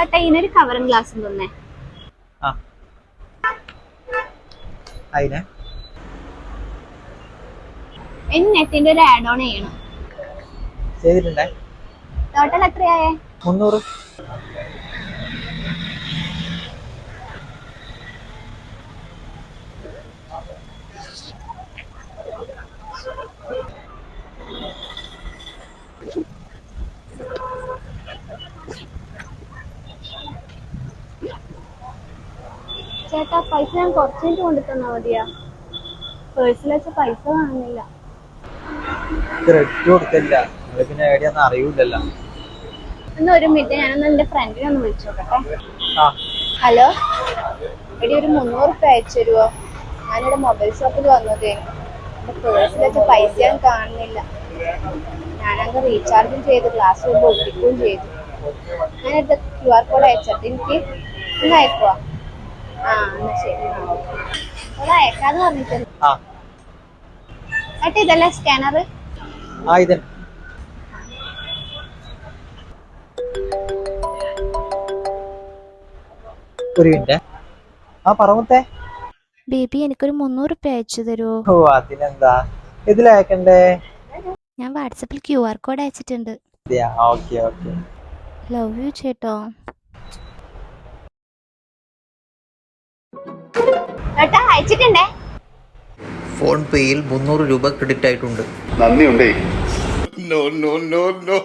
ഏട്ടാ ഇതിനൊരു covering glass തന്നെ. ഇനി നെറ്റിന്റെ ഒരു ആഡ് ഓൺ ചെയ്യണം. ചെയ്തിട്ടുണ്ടേ. ടോട്ടൽ എത്രയായേ? 300. ചേട്ടാ പൈസ ഞാൻ കുറച്ചു കൊണ്ടു തന്നാ മതിയാ? പേഴ്സിൽ വെച്ച പൈസ കാണുന്നില്ല. ക്രെഡിറ്റ് കൊടുക്കില്ല, പിന്നെ എവിടെയാന്ന് അറിയൂലല്ലോ. എന്നാ ഒരു മിനിറ്റ്, ഞാനൊന്ന് എന്റെ ഫ്രണ്ടിനെ ഒന്ന് വിളിച്ചു നോക്കട്ടെ. ആ ഹലോ എടി, ഒരു 300 റുപ്യ അയച്ചു തരുമോ? ഞാനിവിടെ മൊബൈൽ ഷോപ്പിൽ വന്നതേ. എന്റെ പേഴ്സിൽ വെച്ച പൈസ ഞാൻ കാണുന്നില്ല. ഞാനങ്ങ് റീചാർജും ചെയ്ത് ഗ്ലാസ് ഒട്ടിക്കുകയും ചെയ്തു. ഞാനിത് QR കോഡ് അയച്ചിട്ട് എനിക്ക് ഇന്ന് അയക്കുവാ. എന്നാ ശരി. അത് അയക്കാന്ന് പറഞ്ഞിട്ടുണ്ട്. ഏട്ടാ ഇതല്ലേ സ്കാനർ? ഇതന്നെ. ഒരു മിനിറ്റ്. പറമത്തെ ബേബി, എനിക്കൊരു 300 റുപ്യ അയച്ചു തരുമോ? ഓ അതിനെന്താ, ഇതിലയക്കണ്ടേ? ഞാൻ വാട്സപ്പിൽ QR കോഡ് അയച്ചിട്ടുണ്ട്. Okay okay. ലവ് യു ചേട്ടോ. ഏട്ടാ അയച്ചിട്ടുണ്ടേ. ഫോൺ പേയിൽ 300 രൂപ ക്രെഡിറ്റ് ആയിട്ടുണ്ട്. നന്ദിയുണ്ടേ. No, no, no, no.